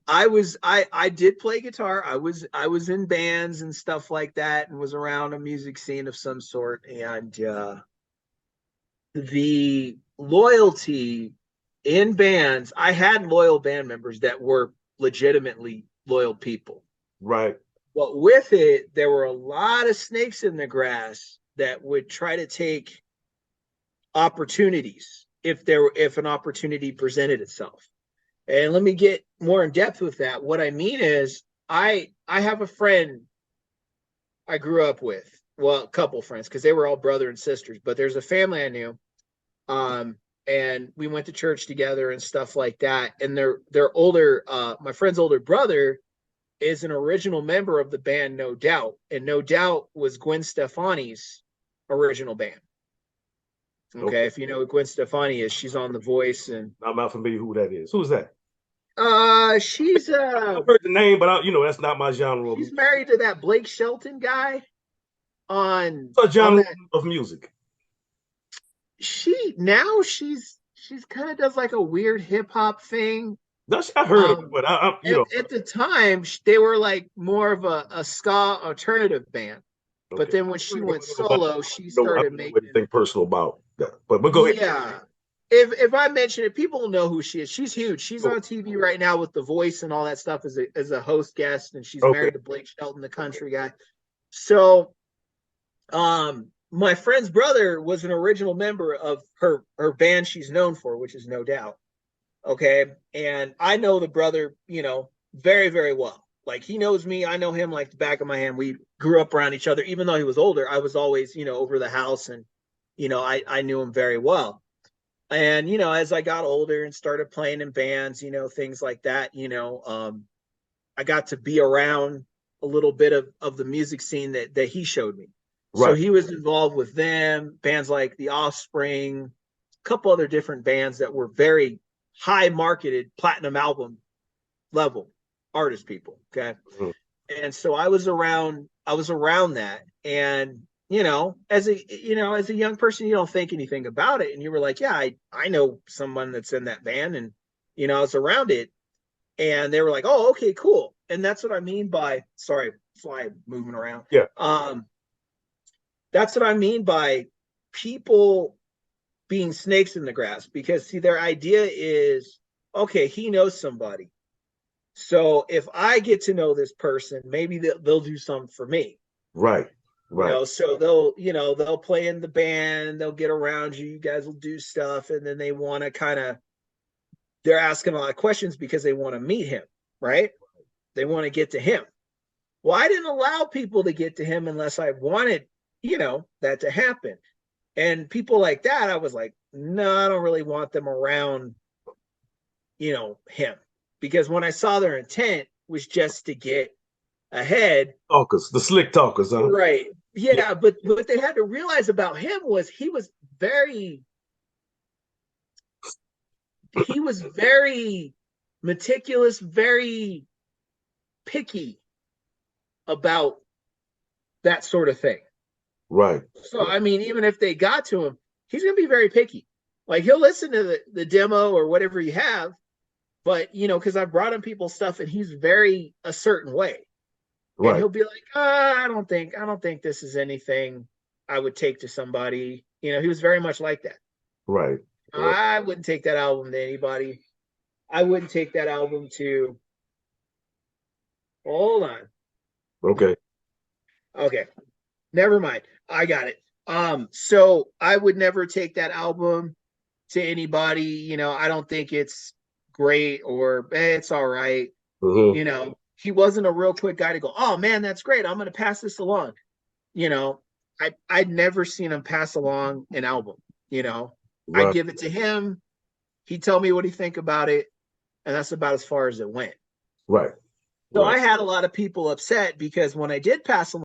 I did play guitar. I was in bands and stuff like that and was around a music scene of some sort. And the loyalty in bands, I had loyal band members that were legitimately loyal people. Right. But with it, there were a lot of snakes in the grass that would try to take opportunities if an opportunity presented itself. And let me get more in depth with that. What I mean is I have a friend I grew up with. Well, a couple friends because they were all brother and sisters, but there's a family I knew. And we went to church together and stuff like that. And they're older, my friend's older brother is an original member of the band No Doubt. And No Doubt was Gwen Stefani's original band. Okay, if you know who Gwen Stefani is, she's on The Voice, and I'm not familiar who that is. Who's that? She's I've heard the name, but that's not my genre. She's married to that Blake Shelton guy on What genre that. of music? She's kind of does like a weird hip hop thing. I've heard of it, but at the time they were like more of a ska alternative band. Okay. But then when she went solo, she started making anything personal about that. But go ahead. Yeah. If I mention it, people know who she is. She's huge. She's on TV right now with The Voice and all that stuff as a host guest, and she's married to Blake Shelton, the country guy. So, my friend's brother was an original member of her band she's known for, which is No Doubt. Okay, and I know the brother, very, very well. Like he knows me, I know him like the back of my hand. We grew up around each other, even though he was older. I was always, over the house, and I knew him very well. And, as I got older and started playing in bands, things like that, I got to be around a little bit of the music scene that he showed me. Right. So he was involved with them, bands like The Offspring, a couple other different bands that were very high marketed platinum album level artist people. Okay. Mm-hmm. And so I was around that. And as a young person, you don't think anything about it. And you were like, yeah, I know someone that's in that band, and I was around it. And they were like, oh, okay, cool. And that's what I mean by fly moving around. Yeah. That's what I mean by people being snakes in the grass, because see, their idea is, okay, he knows somebody. So if I get to know this person, maybe they'll do something for me. Right. Right. So they'll play in the band, they'll get around you, you guys will do stuff, and then they want to they're asking a lot of questions because they want to meet him, right? They want to get to him. Well, I didn't allow people to get to him unless I wanted, that to happen. And people like that, I was like, no, I don't really want them around, him. Because when I saw their intent was just to get ahead. Talkers, the slick talkers, huh? Right. Yeah, but what they had to realize about him was he was very meticulous, very picky about that sort of thing. Right. So, I mean, even if they got to him, he's going to be very picky. Like, he'll listen to the demo or whatever you have, but, because I brought him people's stuff and he's very a certain way. Right. And he'll be like, I don't think this is anything I would take to somebody. He was very much like that. Right. I wouldn't take that album to anybody. I wouldn't take that album to. Hold on. Okay. Never mind. I got it. So I would never take that album to anybody. I don't think it's great or it's all right. Mm-hmm. He wasn't a real quick guy to go, oh man, that's great, I'm going to pass this along. I'd never seen him pass along an album. Right. I'd give it to him. He'd tell me what he think about it. And that's about as far as it went. Right. So I had a lot of people upset because when I did pass along